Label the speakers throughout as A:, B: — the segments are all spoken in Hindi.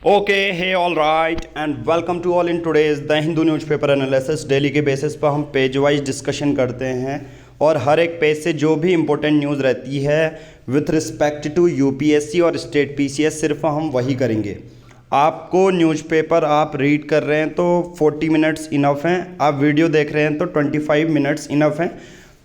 A: Okay, hey, all right, and welcome to all in today's the Hindu newspaper analysis. Daily के बेसिस पर हम पेज वाइज डिस्कशन करते हैं और हर एक पेज से जो भी इम्पोर्टेंट न्यूज़ रहती है विथ रिस्पेक्ट टू यूपीएससी और स्टेट पीसीएस सिर्फ हम वही करेंगे। आपको न्यूज़पेपर आप रीड कर रहे हैं तो 40 मिनट्स इनफ हैं, आप वीडियो देख रहे हैं तो 25 मिनट्स इनफ हैं।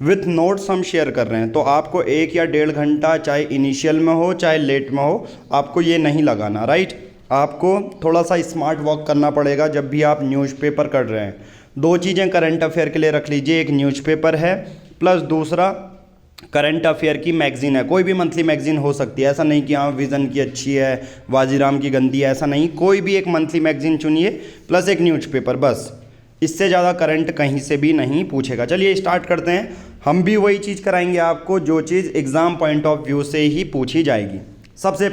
A: विथ नोट्स हम शेयर कर रहे हैं तो आपको 1 या 1.5 घंटा चाहे इनिशियल में हो चाहे लेट में हो आपको ये नहीं लगाना, राइट। आपको थोड़ा सा स्मार्ट वर्क करना पड़ेगा जब भी आप न्यूज़पेपर कर रहे हैं। 2 चीज़ें करंट अफेयर के लिए रख लीजिए, एक न्यूज़पेपर है प्लस दूसरा करंट अफेयर की मैगज़ीन है। कोई भी मंथली मैगज़ीन हो सकती है, ऐसा नहीं कि हाँ विज़न की अच्छी है, वाजीराम की गंदी है, ऐसा नहीं। कोई भी एक मंथली मैगज़ीन चुनिए प्लस एक न्यूज़पेपर, बस। इससे ज़्यादा करंट कहीं से भी नहीं पूछेगा। चलिए स्टार्ट करते हैं। हम भी वही चीज़ कराएंगे आपको जो चीज़ एग्ज़ाम पॉइंट ऑफ व्यू से ही पूछी जाएगी। सबसे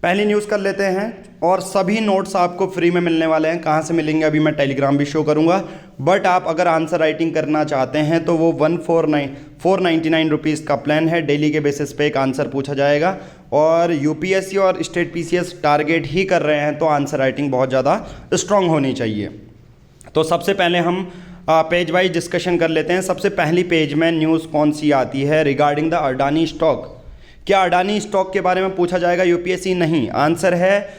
A: पहली न्यूज़ कर लेते हैं और सभी नोट्स आपको फ्री में मिलने वाले हैं। कहाँ से मिलेंगे अभी मैं टेलीग्राम भी शो करूँगा, बट आप अगर आंसर राइटिंग करना चाहते हैं तो वो 499 रुपीज़ का प्लान है। डेली के बेसिस पे एक आंसर पूछा जाएगा और यूपीएससी और स्टेट पीसीएस टारगेट ही कर रहे हैं तो आंसर राइटिंग बहुत ज़्यादा स्ट्रांग होनी चाहिए। तो सबसे पहले हम पेज वाइज डिस्कशन कर लेते हैं। सबसे पहली पेज में न्यूज़ कौन सी आती है रिगार्डिंग द अडानी स्टॉक। क्या अडानी स्टॉक के बारे में पूछा जाएगा यूपीएससी? नहीं। आंसर है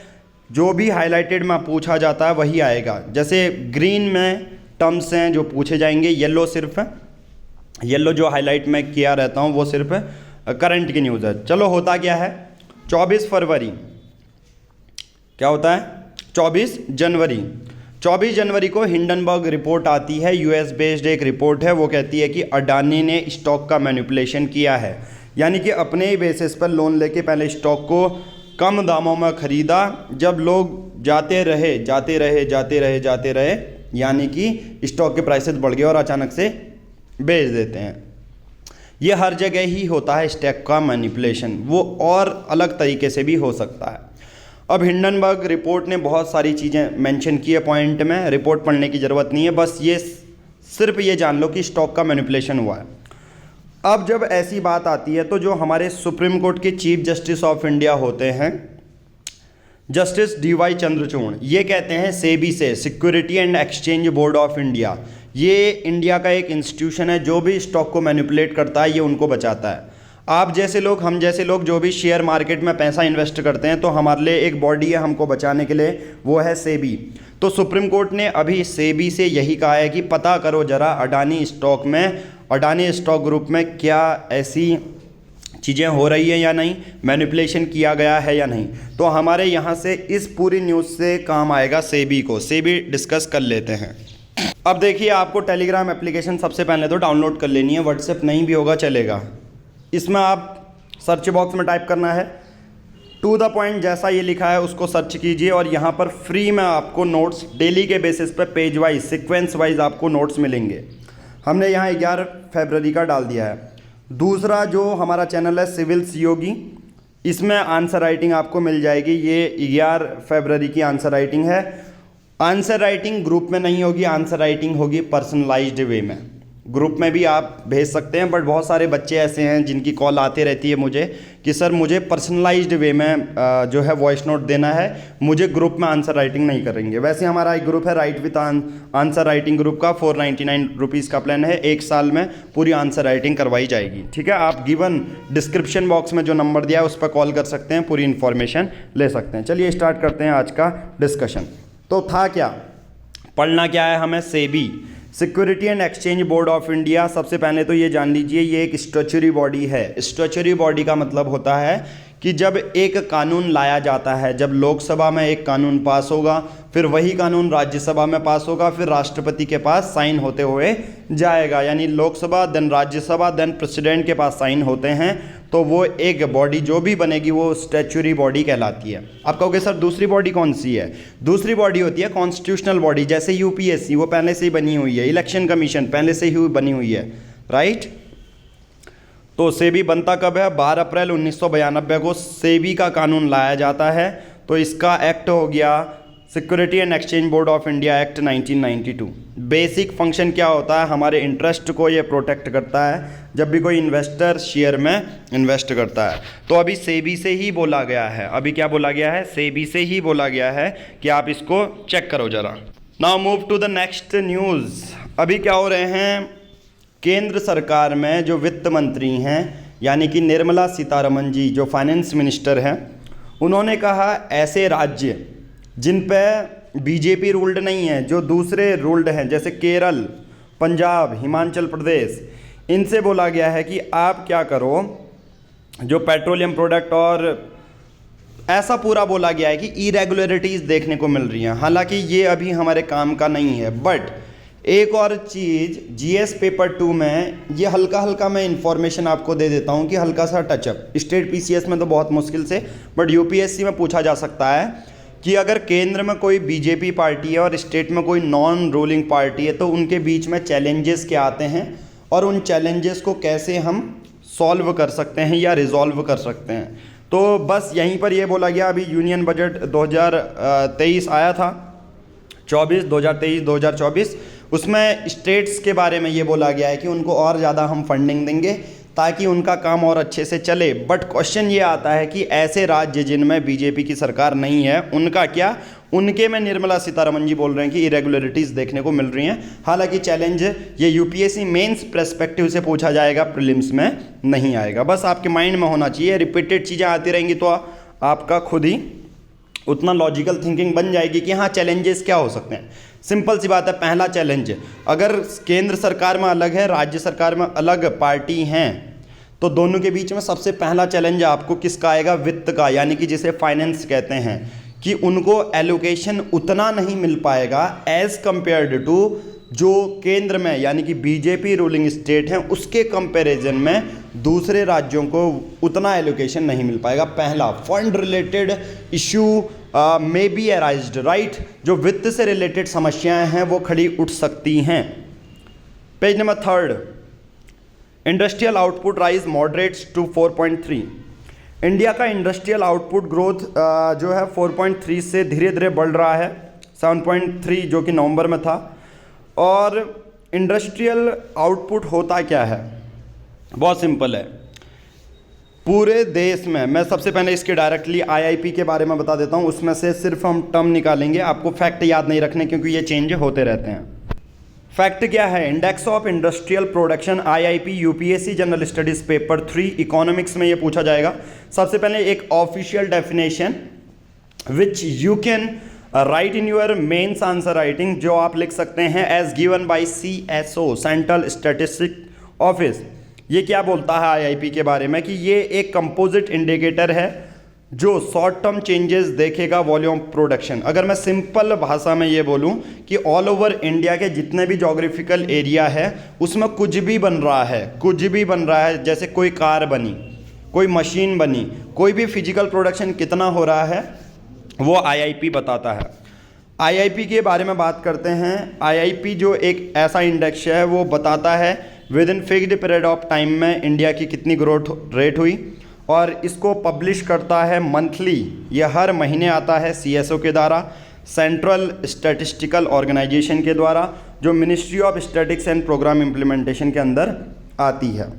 A: जो भी हाईलाइटेड में पूछा जाता है वही आएगा। जैसे ग्रीन में टर्म्स हैं जो पूछे जाएंगे, येलो जो हाईलाइट में किया रहता हूँ वो सिर्फ करंट की न्यूज़ है। चलो होता क्या है, 24 फरवरी क्या होता है, 24 जनवरी को हिंडनबर्ग रिपोर्ट आती है, यूएस बेस्ड एक रिपोर्ट है। वो कहती है कि अडानी ने स्टॉक का मैनिपुलेशन किया है, यानी कि अपने ही बेसिस पर लोन लेके पहले स्टॉक को कम दामों में ख़रीदा। जब लोग जाते रहे यानी कि स्टॉक के प्राइसेस बढ़ गए और अचानक से बेच देते हैं। ये हर जगह ही होता है स्टॉक का मैनिपुलेशन, वो और अलग तरीके से भी हो सकता है। अब हिंडनबर्ग रिपोर्ट ने बहुत सारी चीज़ें मेंशन की है पॉइंट में, रिपोर्ट पढ़ने की ज़रूरत नहीं है, बस ये सिर्फ ये जान लो कि स्टॉक का मैनिपुलेशन हुआ है। अब जब ऐसी बात आती है तो जो हमारे सुप्रीम कोर्ट के चीफ जस्टिस ऑफ इंडिया होते हैं जस्टिस डीवाई चंद्रचूड़, ये कहते हैं सेबी से, security and exchange board of India, ये इंडिया का एक इंस्टीट्यूशन है जो भी स्टॉक को मैनिपुलेट करता है ये उनको बचाता है। आप जैसे लोग, हम जैसे लोग जो भी शेयर मार्केट में पैसा इन्वेस्ट करते हैं तो हमारे लिए एक बॉडी है हमको बचाने के लिए, वो है सेबी। तो सुप्रीम कोर्ट ने अभी सेबी से यही कहा है कि पता करो ज़रा अडानी स्टॉक ग्रुप में क्या ऐसी चीज़ें हो रही है या नहीं, मैनिपुलेशन किया गया है या नहीं। तो हमारे यहाँ से इस पूरी न्यूज़ से काम आएगा सेबी डिस्कस कर लेते हैं। अब देखिए, आपको टेलीग्राम एप्लीकेशन सबसे पहले तो डाउनलोड कर लेनी है, व्हाट्सएप नहीं भी होगा चलेगा। इसमें आप सर्च बॉक्स में टाइप करना है टू द पॉइंट, जैसा ये लिखा है उसको सर्च कीजिए और यहाँ पर फ्री में आपको नोट्स डेली के बेसिस पर पेज वाइज सीक्वेंस वाइज आपको नोट्स मिलेंगे। हमने यहाँ 11 फरवरी का डाल दिया है। दूसरा जो हमारा चैनल है सिविल योगी, इसमें आंसर राइटिंग आपको मिल जाएगी। ये 11 फरवरी की आंसर राइटिंग है। आंसर राइटिंग ग्रुप में नहीं होगी, आंसर राइटिंग होगी पर्सनलाइज्ड वे में। ग्रुप में भी आप भेज सकते हैं, बट बहुत सारे बच्चे ऐसे हैं जिनकी कॉल आते रहती है मुझे कि सर मुझे पर्सनलाइज्ड वे में जो है वॉइस नोट देना है, मुझे ग्रुप में आंसर राइटिंग नहीं करेंगे। वैसे हमारा एक ग्रुप है right with answer writing group का, 499 रुपीज़ का प्लान है। 1 साल में पूरी आंसर राइटिंग करवाई जाएगी, ठीक है। आप गिवन डिस्क्रिप्शन बॉक्स में जो नंबर दिया है उस पर कॉल कर सकते हैं, पूरी इन्फॉर्मेशन ले सकते हैं। चलिए स्टार्ट करते हैं आज का डिस्कशन। तो था क्या, पढ़ना क्या है हमें, SEBI, security and exchange board of India. सबसे पहले तो ये जान लीजिए ये एक स्टैच्यूटरी बॉडी है। स्टैच्यूटरी बॉडी का मतलब होता है कि जब एक कानून लाया जाता है, जब लोकसभा में एक कानून पास होगा, फिर वही कानून राज्यसभा में पास होगा, फिर राष्ट्रपति के पास साइन होते हुए जाएगा, यानी Lok Sabha then Rajya Sabha then president के पास साइन होते हैं, तो वो एक बॉडी जो भी बनेगी वो स्टैच्यूटरी बॉडी कहलाती है। आप कहोगे सर दूसरी बॉडी कौन सी है? दूसरी बॉडी होती है कॉन्स्टिट्यूशनल बॉडी, जैसे यूपीएससी वो पहले से ही बनी हुई है, इलेक्शन कमीशन पहले से ही बनी हुई है, राइट। तो सेबी बनता कब है? 12 अप्रैल 1992 को सेबी का कानून लाया जाता है। तो इसका एक्ट हो गया security and exchange board of India act 1992। Basic function क्या होता है, हमारे इंटरेस्ट को ये प्रोटेक्ट करता है जब भी कोई इन्वेस्टर शेयर में इन्वेस्ट करता है। तो अभी सेबी से ही बोला गया है, अभी क्या बोला गया है, सेबी से ही बोला गया है कि आप इसको चेक करो ज़रा। Now move to the next news. अभी क्या हो रहे हैं, केंद्र सरकार में जो वित्त मंत्री हैं यानी कि निर्मला सीतारमन जी जो फाइनेंस मिनिस्टर हैं, उन्होंने कहा ऐसे राज्य जिन पे बीजेपी रूल्ड नहीं है, जो दूसरे रूल्ड हैं जैसे केरल, पंजाब, हिमाचल प्रदेश, इनसे बोला गया है कि आप क्या करो, जो पेट्रोलियम प्रोडक्ट और ऐसा पूरा बोला गया है कि इरेगुलरिटीज़ देखने को मिल रही हैं। हालांकि ये अभी हमारे काम का नहीं है, बट एक और चीज़ जीएस पेपर 2 में ये हल्का हल्का मैं इन्फॉर्मेशन आपको दे देता हूँ कि हल्का सा टचअप, स्टेट पीसीएस में तो बहुत मुश्किल से, बट यूपीएससी में पूछा जा सकता है कि अगर केंद्र में कोई बीजेपी पार्टी है और स्टेट में कोई नॉन रूलिंग पार्टी है तो उनके बीच में चैलेंजेस क्या आते हैं और उन चैलेंजेस को कैसे हम सॉल्व कर सकते हैं या रिजॉल्व कर सकते हैं। तो बस यहीं पर ये बोला गया। अभी यूनियन बजट 2023 आया था, 2023-2024, उसमें स्टेट्स के बारे में ये बोला गया है कि उनको और ज़्यादा हम फंडिंग देंगे ताकि उनका काम और अच्छे से चले। बट क्वेश्चन ये आता है कि ऐसे राज्य जिनमें बीजेपी की सरकार नहीं है उनका क्या, उनके में निर्मला सीतारमन जी बोल रहे हैं कि इरेगुलरिटीज़ देखने को मिल रही हैं। हालांकि चैलेंज ये यूपीएससी मेंस पर्सपेक्टिव से पूछा जाएगा, प्रीलिम्स में नहीं आएगा। बस आपके माइंड में होना चाहिए, रिपीटेड चीज़ें आती रहेंगी तो आपका खुद ही उतना लॉजिकल थिंकिंग बन जाएगी कि हाँ चैलेंजेस क्या हो सकते हैं। सिंपल सी बात है, पहला चैलेंज, अगर केंद्र सरकार में अलग है, राज्य सरकार में अलग पार्टी हैं, तो दोनों के बीच में सबसे पहला चैलेंज आपको किसका आएगा, वित्त का, यानी कि जिसे फाइनेंस कहते हैं, कि उनको एलोकेशन उतना नहीं मिल पाएगा एज कंपेयर्ड टू जो केंद्र में यानी कि बीजेपी रूलिंग स्टेट हैं उसके कंपैरिजन में दूसरे राज्यों को उतना एलोकेशन नहीं मिल पाएगा। पहला, fund related issue may be arised, right, जो वित्त से रिलेटेड समस्याएं हैं वो खड़ी उठ सकती हैं। Page number 3, industrial output rise moderates to 4.3। India का इंडस्ट्रियल आउटपुट ग्रोथ जो है 4.3 से धीरे धीरे बढ़ रहा है, 7.3 जो कि नवंबर में था। और इंडस्ट्रियल आउटपुट होता क्या है, बहुत सिंपल है। पूरे देश में, मैं सबसे पहले इसके डायरेक्टली आईआईपी के बारे में बता देता हूँ, उसमें से सिर्फ हम टर्म निकालेंगे, आपको फैक्ट याद नहीं रखने क्योंकि ये चेंज होते रहते हैं। फैक्ट क्या है, index of industrial production, IIP UPSC general studies paper 3 economics में ये पूछा जाएगा। सबसे पहले एक official definition which you can write in your mains answer writing, जो आप लिख सकते हैं as given by CSO, central statistic office. ये क्या बोलता है आईआईपी के बारे में कि ये एक कंपोजिट इंडिकेटर है जो शॉर्ट टर्म चेंजेस देखेगा वॉल्यूम प्रोडक्शन। अगर मैं सिंपल भाषा में ये बोलूं कि ऑल ओवर इंडिया के जितने भी जोग्राफिकल एरिया है उसमें कुछ भी बन रहा है, कुछ भी बन रहा है, जैसे कोई कार बनी, कोई मशीन बनी, कोई भी फिजिकल प्रोडक्शन कितना हो रहा है वो आईआईपी बताता है। आईआईपी के बारे में बात करते हैं। आईआईपी जो एक ऐसा इंडेक्स है वो बताता है with in fixed period of time में इंडिया की कितनी ग्रोथ रेट हुई, और इसको पब्लिश करता है मंथली, ये हर महीने आता है सीएसओ के द्वारा, सेंट्रल स्टैटिस्टिकल ऑर्गेनाइजेशन के द्वारा, जो ministry of statics and programme implementation के अंदर आती है।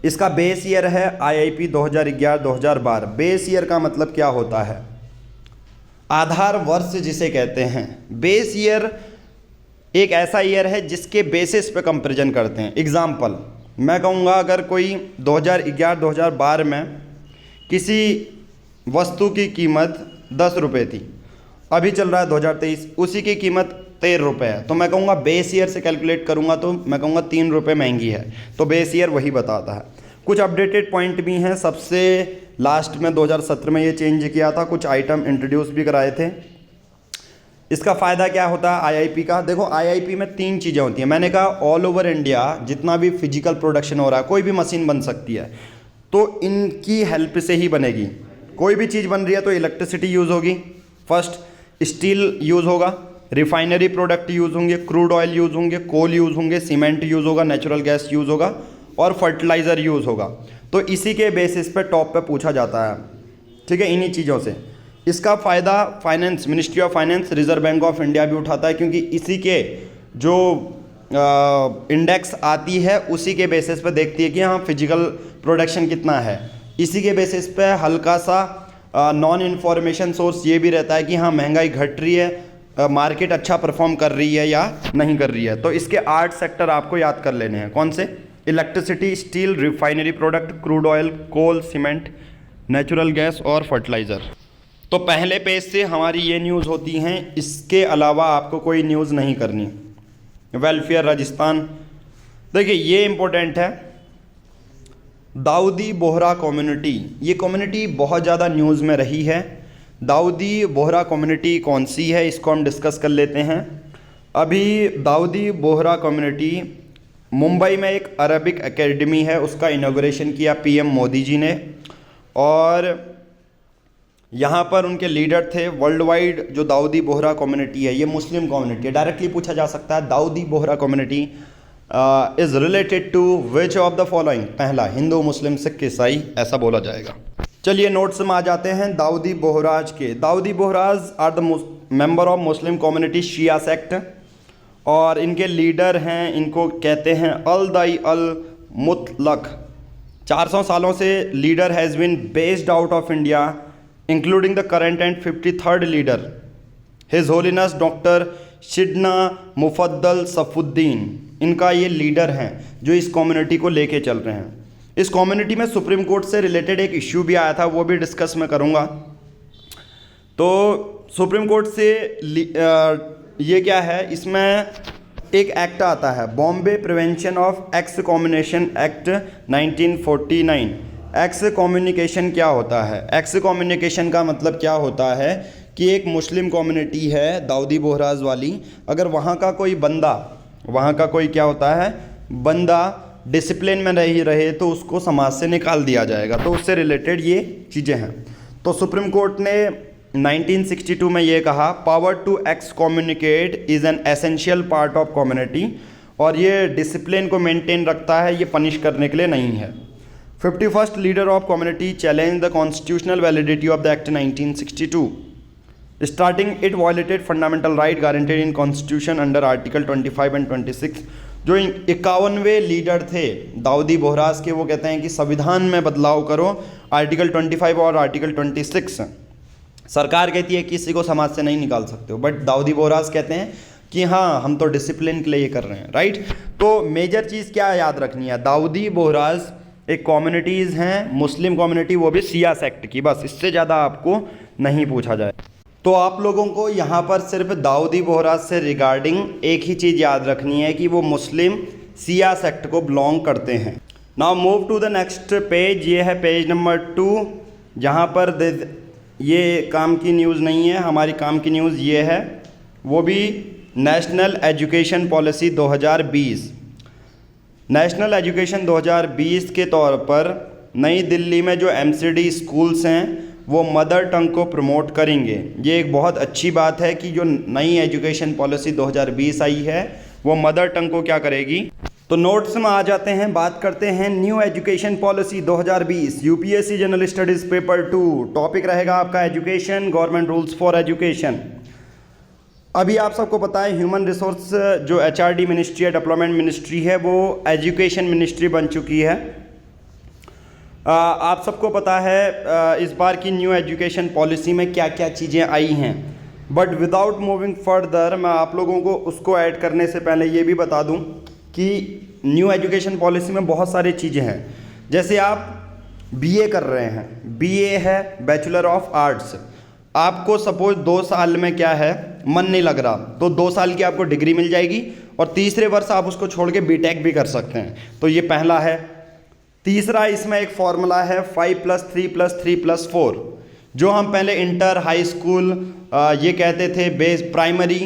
A: इसका बेस ईयर है आईआईपी 2011-2012। बेस ईयर का मतलब क्या होता है, आधार वर्ष जिसे कहते हैं। बेस ईयर एक ऐसा ईयर है जिसके बेसिस पे कंपैरिजन करते हैं। एग्जाम्पल मैं कहूँगा, अगर कोई 2011-2012 में किसी वस्तु की कीमत 10 रुपये थी, अभी चल रहा है 2023, उसी की कीमत 13 रुपये है, तो मैं कहूँगा बेस ईयर से कैलकुलेट करूँगा तो मैं कहूँगा 3 रुपये महंगी है, तो बेस ईयर वही बताता है। कुछ अपडेटेड पॉइंट भी हैं, सबसे लास्ट में 2017 में ये चेंज किया था, कुछ आइटम इंट्रोड्यूस भी कराए थे। इसका फ़ायदा क्या होता है आईआईपी का, देखो आईआईपी में 3 चीज़ें होती हैं। मैंने कहा ऑल ओवर इंडिया जितना भी फिजिकल प्रोडक्शन हो रहा है, कोई भी मशीन बन सकती है, तो इनकी हेल्प से ही बनेगी। कोई भी चीज़ बन रही है तो इलेक्ट्रिसिटी यूज़ होगी, फर्स्ट स्टील यूज़ होगा, रिफाइनरी प्रोडक्ट यूज़ होंगे, क्रूड ऑयल यूज़ होंगे, कोल यूज़ होंगे, सीमेंट यूज़ होगा, नेचुरल गैस यूज़ होगा और फर्टिलाइज़र यूज़ होगा। तो इसी के बेसिस पे टॉप पे पूछा जाता है, ठीक है, इन्हीं चीज़ों से। इसका फ़ायदा finance, ministry of finance, reserve bank of India भी उठाता है, क्योंकि इसी के जो इंडेक्स आती है उसी के बेसिस पे देखती है कि हाँ फिजिकल प्रोडक्शन कितना है। इसी के बेसिस पे हल्का सा नॉन इन्फॉर्मेशन सोर्स ये भी रहता है कि हाँ महंगाई घट रही है, मार्केट अच्छा परफॉर्म कर रही है या नहीं कर रही है। तो इसके 8 सेक्टर आपको याद कर लेने हैं। कौन से? Electricity, steel, refinery product, crude oil, coal, cement, natural gas और फर्टिलाइज़र। तो पहले पेज से हमारी ये न्यूज़ होती हैं, इसके अलावा आपको कोई न्यूज़ नहीं करनी। वेलफेयर राजस्थान, देखिए ये इम्पोर्टेंट है। दाऊदी बोहरा कम्युनिटी, ये कम्युनिटी बहुत ज़्यादा न्यूज़ में रही है। दाऊदी बोहरा कम्युनिटी कौन सी है, इसको हम डिस्कस कर लेते हैं। अभी दाऊदी बोहरा कम्युनिटी मुंबई में एक अरबिक एकेडमी है, उसका इनॉग्रेशन किया पीएम मोदी जी ने, और यहाँ पर उनके लीडर थे। वर्ल्ड वाइड जो दाऊदी बोहरा कम्युनिटी है, ये मुस्लिम कम्युनिटी है। डायरेक्टली पूछा जा सकता है Dawoodi Bohra community is related to which of the following? पहला, हिंदू, मुस्लिम, सिख, ईसाई, ऐसा बोला जाएगा। चलिए नोट्स में आ जाते हैं दाऊदी बोहराज के। Dawoodi Bohras are the member of Muslim community Shia sect, और इनके लीडर हैं, इनको कहते हैं अल दाई अल मुतलक। 400 सालों से leader has been based out of India, including the current and 53rd leader his holiness doctor Syedna Mufaddal Saifuddin. इनका ये लीडर हैं जो इस कम्युनिटी को लेके चल रहे हैं। इस कम्युनिटी में सुप्रीम कोर्ट से रिलेटेड एक इश्यू भी आया था, वो भी डिस्कस मैं करूँगा। तो सुप्रीम कोर्ट से ये क्या है, इसमें एक एक्ट आता है, Bombay prevention of x combination act 1949। X communication क्या होता है? एक्स कम्युनिकेशन का मतलब क्या होता है कि एक मुस्लिम कम्युनिटी है दाऊदी बोहराज वाली, अगर वहाँ का कोई बंदा, वहाँ का कोई क्या होता है बंदा डिसिप्लिन में नहीं रहे तो उसको समाज से निकाल दिया जाएगा। तो उससे रिलेटेड ये चीज़ें हैं। तो सुप्रीम कोर्ट ने 1962 में ये कहा, power to excommunicate is an essential part of community, और ये डिसिप्लिन को मेंटेन रखता है, ये पनिश करने के लिए नहीं है। 51st leader of community challenge the constitutional validity of the act 1962, starting it violated fundamental right guaranteed in constitution under article 25 and 26। जो 51वें लीडर थे दाऊदी बोहराज के, वो कहते हैं कि संविधान में बदलाव करो, आर्टिकल 25 और आर्टिकल 26। सरकार कहती है कि किसी को समाज से नहीं निकाल सकते हो, बट दाऊदी बोहराज कहते हैं कि हाँ हम तो डिसिप्लिन के लिए ये कर रहे हैं, राइट। तो मेजर चीज़ क्या याद रखनी है, दाऊदी बोहराज एक कम्युनिटीज़ हैं, मुस्लिम कम्युनिटी, वो भी शिया सेक्ट की, बस इससे ज़्यादा आपको नहीं पूछा जाए। तो आप लोगों को यहाँ पर सिर्फ दाऊदी बोहराज से रिगार्डिंग एक ही चीज़ याद रखनी है कि वो मुस्लिम शिया सेक्ट को बिलोंग करते हैं। Now move to the next page, ये है पेज नंबर 2, जहाँ पर ये काम की न्यूज़ नहीं है, हमारी काम की न्यूज़ ये है, वो भी national education policy 2020। National education 2020 के तौर पर नई दिल्ली में जो MCD स्कूल्स हैं वो मदर टंग को प्रमोट करेंगे। ये एक बहुत अच्छी बात है कि जो नई एजुकेशन पॉलिसी 2020 आई है वो मदर टंग को क्या करेगी। तो नोट्स में आ जाते हैं, बात करते हैं new education policy 2020 UPSC general studies paper 2। Topic रहेगा आपका education, government rules for education. अभी आप सबको पता है ह्यूमन रिसोर्स जो HRD मिनिस्ट्री है, डेवलपमेंट मिनिस्ट्री है, वो एजुकेशन मिनिस्ट्री बन चुकी है। आप सबको पता है इस बार की न्यू एजुकेशन पॉलिसी में क्या क्या चीज़ें आई हैं, बट विदाउट मूविंग फर्दर मैं आप लोगों को उसको ऐड करने से पहले ये भी बता दूं कि न्यू एजुकेशन पॉलिसी में बहुत सारी चीज़ें हैं। जैसे आप BA कर रहे हैं, BA है बैचलर ऑफ आर्ट्स, आपको सपोज 2 साल में क्या है मन नहीं लग रहा तो 2 साल की आपको डिग्री मिल जाएगी, और तीसरे वर्ष आप उसको छोड़ के BTech भी कर सकते हैं। तो ये पहला है। तीसरा, इसमें एक फॉर्मूला है 5+3+3+4, जो हम पहले इंटर, हाई स्कूल ये कहते थे, बेस प्राइमरी,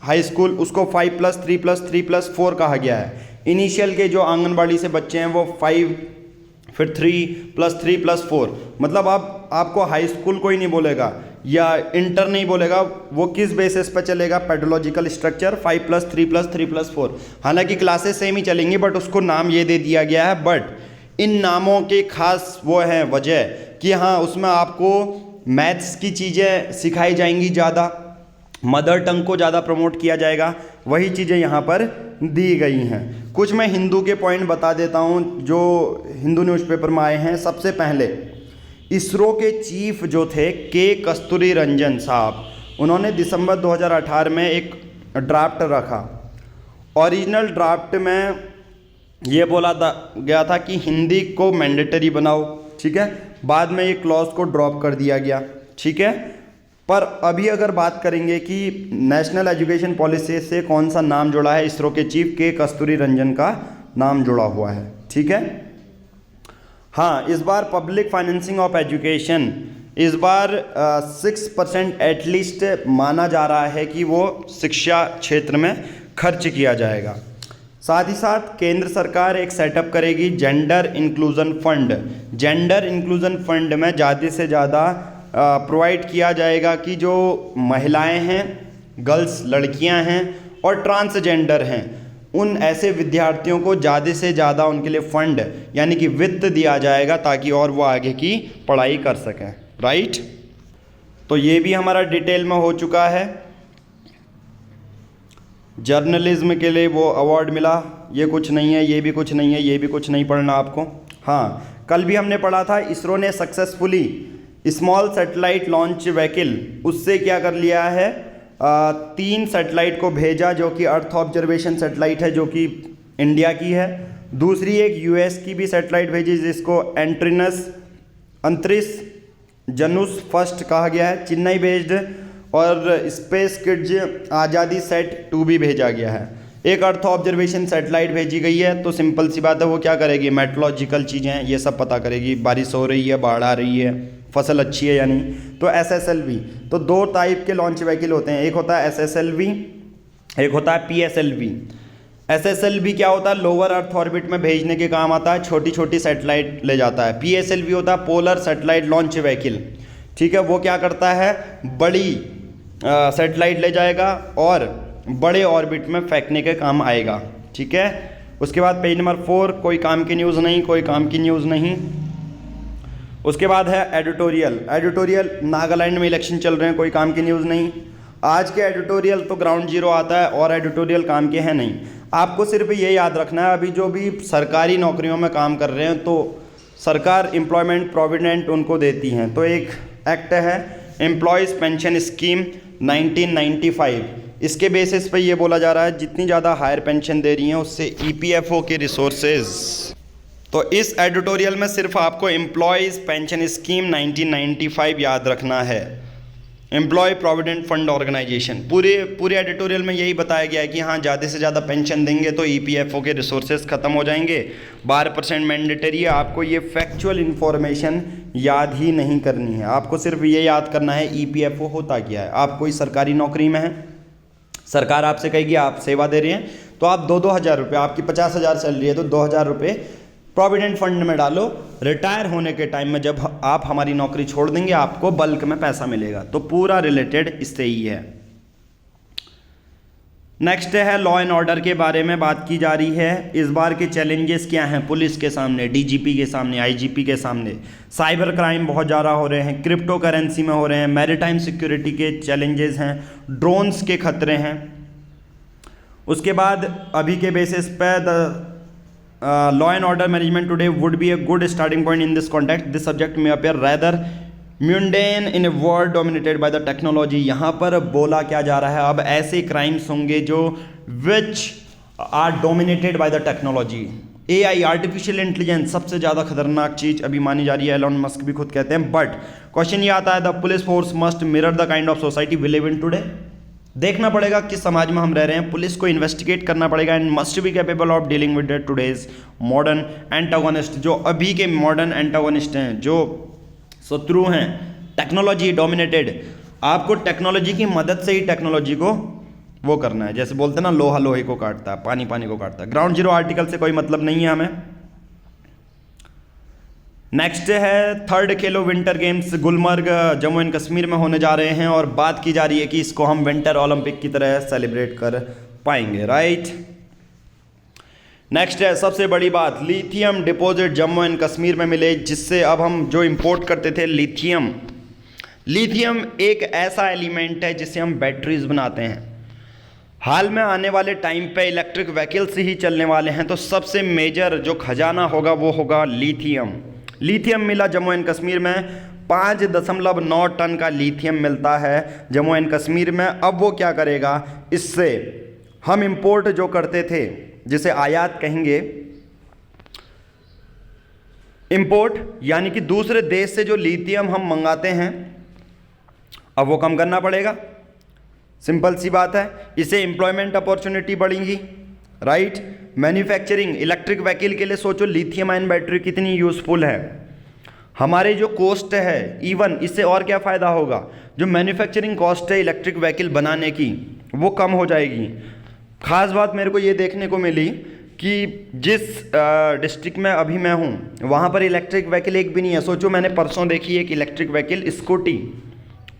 A: हाई स्कूल, उसको 5+3+3+4 कहा गया है। इनिशियल के जो आंगनबाड़ी से बच्चे हैं वो 5, फिर 3+3+4, मतलब अब आपको हाई स्कूल कोई नहीं बोलेगा या इंटर नहीं बोलेगा, वो किस बेसिस पर चलेगा, पेडोलॉजिकल स्ट्रक्चर 5+3+3+4। हालांकि क्लासेस सेम ही चलेंगी, बट उसको नाम ये दे दिया गया है। बट इन नामों के खास वो है वजह कि हाँ उसमें आपको मैथ्स की चीज़ें सिखाई जाएंगी ज़्यादा, मदर टंग को ज़्यादा प्रमोट किया जाएगा, वही चीज़ें यहाँ पर दी गई हैं। कुछ मैं हिंदू के पॉइंट बता देता हूँ जो हिंदू न्यूज़पेपर में आए हैं। सबसे पहले इसरो के चीफ जो थे के कस्तूरी रंजन साहब, उन्होंने दिसंबर 2018 में एक ड्राफ्ट रखा। ओरिजिनल ड्राफ्ट में ये बोला गया था कि हिंदी को मैंडेटरी बनाओ, ठीक है। बाद में ये क्लॉज को ड्रॉप कर दिया गया, ठीक है। पर अभी अगर बात करेंगे कि नेशनल एजुकेशन पॉलिसी से कौन सा नाम जुड़ा है, इसरो के चीफ के कस्तूरी रंजन का नाम जुड़ा हुआ है, ठीक है। हाँ, इस बार पब्लिक फाइनेंसिंग ऑफ एजुकेशन इस बार 6% एटलीस्ट माना जा रहा है कि वो शिक्षा क्षेत्र में खर्च किया जाएगा। साथ ही साथ केंद्र सरकार एक सेटअप करेगी gender inclusion fund. Gender inclusion fund में ज़्यादा से ज़्यादा प्रोवाइड किया जाएगा कि जो महिलाएं हैं, गर्ल्स लड़कियां हैं और ट्रांसजेंडर हैं, उन ऐसे विद्यार्थियों को ज़्यादा से ज़्यादा उनके लिए फंड यानी कि वित्त दिया जाएगा ताकि और वो आगे की पढ़ाई कर सकें, राइट। तो ये भी हमारा डिटेल में हो चुका है। जर्नलिज्म के लिए वो अवार्ड मिला, ये कुछ नहीं है, ये भी कुछ नहीं है, ये भी कुछ नहीं पढ़ना आपको। हाँ, कल भी हमने पढ़ा था इसरो ने successfully small satellite launch vehicle उससे क्या कर लिया है, 3 सैटेलाइट को भेजा जो कि अर्थ ऑब्जर्वेशन सैटेलाइट है जो कि इंडिया की है। दूसरी एक यूएस की भी सैटेलाइट भेजी जिसको अंतरिक्ष जनुस फर्स्ट कहा गया है, चेन्नई बेस्ड। और स्पेस किड्स आज़ादी सेट 2 भी भेजा गया है। एक अर्थ ऑब्जर्वेशन सैटेलाइट भेजी गई है, तो सिंपल सी बात है वो क्या करेगी, मेट्रोलॉजिकल चीज़ें ये सब पता करेगी, बारिश हो रही है, बाढ़ आ रही है, फसल अच्छी है या नहीं। तो SSLV, तो 2 टाइप के लॉन्च व्हीकल होते हैं, एक होता है SSLV, एक होता है PSLV। SSLV क्या होता है, लोअर अर्थ ऑर्बिट में भेजने के काम आता है, छोटी छोटी सैटेलाइट ले जाता है। PSLV होता है पोलर सैटेलाइट लॉन्च व्हीकल, ठीक है। वो क्या करता है, बड़ी सैटेलाइट ले जाएगा और बड़े ऑर्बिट में फेंकने के काम आएगा, ठीक है। उसके बाद पेज नंबर 4, कोई काम की न्यूज़ नहीं, कोई काम की न्यूज़ नहीं। उसके बाद है एडिटोरियल। नागालैंड में इलेक्शन चल रहे हैं, कोई काम की न्यूज़ नहीं। आज के एडिटोरियल तो ग्राउंड जीरो आता है और एडिटोरियल काम के हैं नहीं। आपको सिर्फ ये याद रखना है, अभी जो भी सरकारी नौकरियों में काम कर रहे हैं तो सरकार एम्प्लॉयमेंट प्रोविडेंट उनको देती हैं। तो एक एक्ट है एम्प्लॉयज़ पेंशन स्कीम 1995, इसके बेसिस पे ये बोला जा रहा है जितनी ज़्यादा हायर पेंशन दे रही हैं उससे EPFO के रिसोर्सेज। तो इस एडिटोरियल में सिर्फ आपको एम्प्लॉयज़ पेंशन स्कीम 1995 याद रखना है, एम्प्लॉय प्रोविडेंट फंड ऑर्गेनाइजेशन। पूरे एडिटोरियल में यही बताया गया है कि हाँ, ज़्यादा से ज़्यादा पेंशन देंगे तो EPFO के रिसोर्सेज ख़त्म हो जाएंगे, 12% मैंडेटरी है। आपको ये फैक्चुअल इन्फॉर्मेशन याद ही नहीं करनी है, आपको सिर्फ ये याद करना है EPFO होता क्या है। आप कोई सरकारी नौकरी में हैं, सरकार आपसे कहेगी आप सेवा दे रहे हैं तो आप 2-2 हज़ार रुपये, आपकी 50,000 सैलरी है तो 2,000 रुपये प्रोविडेंट फंड में डालो। रिटायर होने के टाइम में जब आप हमारी नौकरी छोड़ देंगे आपको बल्क में पैसा मिलेगा। तो पूरा रिलेटेड इससे ही है। नेक्स्ट है लॉ एंड ऑर्डर के बारे में बात की जा रही है। इस बार के चैलेंजेस क्या हैं पुलिस के सामने, DGP के सामने, IGP के सामने। साइबर क्राइम बहुत ज़्यादा हो रहे हैं, क्रिप्टो करेंसी में हो रहे हैं, मैरीटाइम सिक्योरिटी के चैलेंजेस हैं, ड्रोन्स के खतरे हैं। उसके बाद अभी के बेसिस पे the law and order management today would be a good starting point in this context. This subject may appear rather mundane in a world dominated by the technology. यहाँ पर बोला क्या जा रहा है, अब ऐसे क्राइम्स होंगे जो which are dominated by the technology. AI artificial intelligence सबसे ज़्यादा खतरनाक चीज़ अभी मानी जा रही है, एलन मस्क भी खुद कहते हैं। बट क्वेश्चन ये आता है, the police force must mirror the kind of society we live in today. देखना पड़ेगा किस समाज में हम रह रहे हैं, पुलिस को इन्वेस्टिगेट करना पड़ेगा and must be capable of dealing with today's modern antagonist. जो अभी के मॉडर्न एंटागोनिस्ट हैं, जो शत्रु हैं, टेक्नोलॉजी डोमिनेटेड, आपको टेक्नोलॉजी की मदद से ही टेक्नोलॉजी को वो करना है। जैसे बोलते हैं ना, लोहा लोहे को काटता है, पानी पानी को काटता है। ग्राउंड जीरो आर्टिकल से कोई मतलब नहीं है हमें। नेक्स्ट है 3rd Khelo winter games Gulmarg Jammu and Kashmir में होने जा रहे हैं और बात की जा रही है कि इसको हम विंटर ओलंपिक की तरह सेलिब्रेट कर पाएंगे, राइट। नेक्स्ट है सबसे बड़ी बात, lithium deposit Jammu and Kashmir में मिले, जिससे अब हम जो इंपोर्ट करते थे लिथियम, लिथियम एक ऐसा एलिमेंट है जिससे हम बैटरीज बनाते हैं। हाल में आने वाले टाइम पे इलेक्ट्रिक व्हीकल्स ही चलने वाले हैं, तो सबसे मेजर जो खजाना होगा वो होगा लिथियम। लिथियम मिला जम्मू एंड कश्मीर में 5.9 टन का लिथियम मिलता है जम्मू एंड कश्मीर में। अब वो क्या करेगा, इससे हम इंपोर्ट जो करते थे, जिसे आयात कहेंगे, इंपोर्ट यानी कि दूसरे देश से जो लिथियम हम मंगाते हैं, अब वो कम करना पड़ेगा। सिंपल सी बात है, इससे एम्प्लॉयमेंट अपॉर्चुनिटी बढ़ेंगी, राइट। मैन्युफैक्चरिंग, इलेक्ट्रिक व्हीकल के लिए सोचो लिथियम आयन बैटरी कितनी यूज़फुल है। हमारे जो कॉस्ट है, इवन इससे और क्या फ़ायदा होगा, जो मैन्युफैक्चरिंग कॉस्ट है इलेक्ट्रिक व्हीकल बनाने की, वो कम हो जाएगी। ख़ास बात मेरे को ये देखने को मिली कि जिस डिस्ट्रिक्ट में अभी मैं हूँ, वहाँ पर इलेक्ट्रिक व्हीकल एक भी नहीं है। सोचो, मैंने परसों देखी एक इलेक्ट्रिक व्हीकल स्कूटी,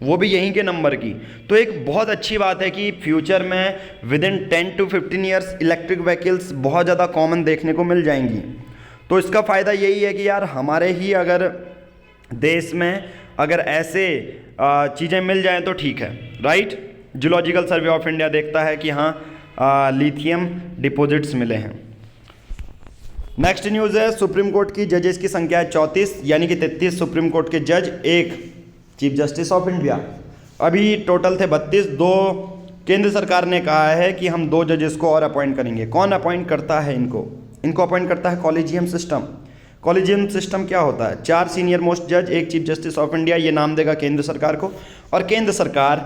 A: वो भी यहीं के नंबर की। तो एक बहुत अच्छी बात है कि फ्यूचर में with in 10 to 15 years electric vehicles बहुत ज़्यादा कॉमन देखने को मिल जाएंगी। तो इसका फ़ायदा यही है कि यार हमारे ही अगर देश में अगर ऐसे चीज़ें मिल जाएं तो ठीक है, right. Geological survey of India देखता है कि हाँ लिथियम डिपॉजिट्स मिले हैं। नेक्स्ट न्यूज़ है, सुप्रीम कोर्ट की जजेस की संख्या है 34, यानी कि 33 सुप्रीम कोर्ट के जज, एक चीफ जस्टिस ऑफ इंडिया। अभी टोटल थे 32। 2 केंद्र सरकार ने कहा है कि हम 2 जजेस को और अपॉइंट करेंगे। कौन अपॉइंट करता है इनको अपॉइंट करता है कॉलेजियम सिस्टम। कॉलेजियम सिस्टम क्या होता है, 4 सीनियर मोस्ट जज, एक चीफ जस्टिस ऑफ इंडिया, ये नाम देगा केंद्र सरकार को और केंद्र सरकार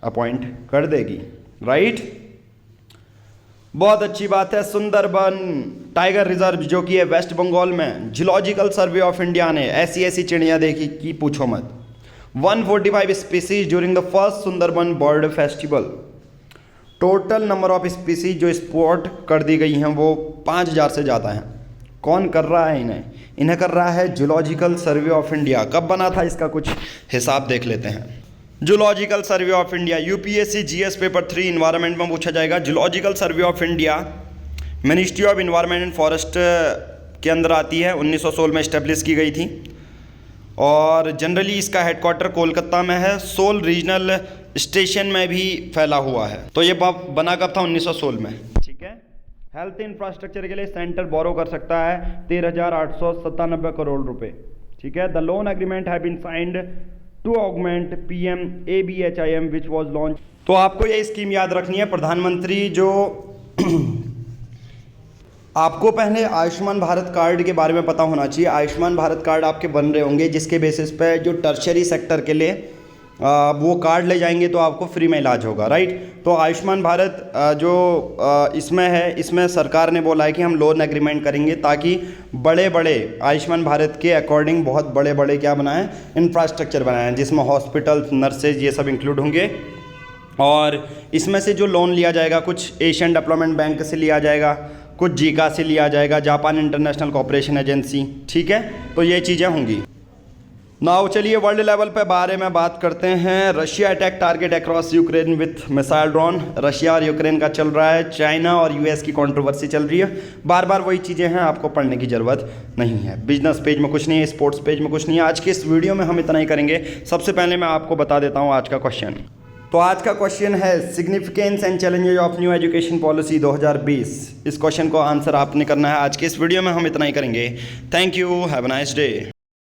A: अपॉइंट कर देगी, राइट। बहुत अच्छी बात है। सुंदरबन टाइगर रिजर्व जो कि है वेस्ट बंगाल में, जियोलॉजिकल सर्वे ऑफ इंडिया ने ऐसी चिड़िया देखी कि पूछो मत। 145 species during the first Sundarban bird festival. Total number of species जो स्पॉट कर दी गई हैं वो 5000 से ज़्यादा हैं। कौन कर रहा है इन्हें कर रहा है जियोलॉजिकल सर्वे ऑफ इंडिया। कब बना था इसका कुछ हिसाब देख लेते हैं। Geological survey of India, UPSC GS paper 3 environment में पूछा जाएगा। Geological survey of India ministry of environment and forest के अंदर आती है, 1916 में इस्टेब्लिश की गई थी और जनरली इसका हेडक्वार्टर कोलकाता में है। सोल रीजनल स्टेशन में भी फैला हुआ है। तो ये बना कब था, 1916 में, ठीक है। हेल्थ इंफ्रास्ट्रक्चर के लिए सेंटर बोरो कर सकता है 13,897 करोड़ रुपए, ठीक है। The loan agreement have been signed to augment PMABHIM which was launch. तो आपको ये स्कीम याद रखनी है, प्रधानमंत्री जो आपको पहले आयुष्मान भारत कार्ड के बारे में पता होना चाहिए। आयुष्मान भारत कार्ड आपके बन रहे होंगे जिसके बेसिस पे जो टर्शरी सेक्टर के लिए वो कार्ड ले जाएंगे तो आपको फ्री में इलाज होगा, राइट। तो आयुष्मान भारत जो इसमें है, इसमें सरकार ने बोला है कि हम लोन एग्रीमेंट करेंगे ताकि बड़े बड़े आयुष्मान भारत के अकॉर्डिंग बहुत बड़े बड़े क्या बनाएं, इंफ्रास्ट्रक्चर बनाएं, जिसमें हॉस्पिटल, नर्सेज, ये सब इंक्लूड होंगे। और इसमें से जो लोन लिया जाएगा कुछ एशियन डेवलपमेंट बैंक से लिया जाएगा, कुछ जीका से लिया जाएगा, जापान इंटरनेशनल कोऑपरेशन एजेंसी, ठीक है। तो ये चीज़ें होंगी। नाउ चलिए वर्ल्ड लेवल पे बारे में बात करते हैं। Russia attack target across Ukraine with missile drone. Russia और यूक्रेन का चल रहा है, चाइना और यूएस की कंट्रोवर्सी चल रही है। बार बार वही चीज़ें हैं, आपको पढ़ने की ज़रूरत नहीं है। बिजनेस पेज में कुछ नहीं है, स्पोर्ट्स पेज में कुछ नहीं है। आज के इस वीडियो में हम इतना ही करेंगे। सबसे पहले मैं आपको बता देता हूँ आज का क्वेश्चन। तो आज का क्वेश्चन है significance and challenges of new education policy 2020। इस क्वेश्चन को आंसर आपने करना है। आज के इस वीडियो में हम इतना ही करेंगे। Thank you, have a nice day.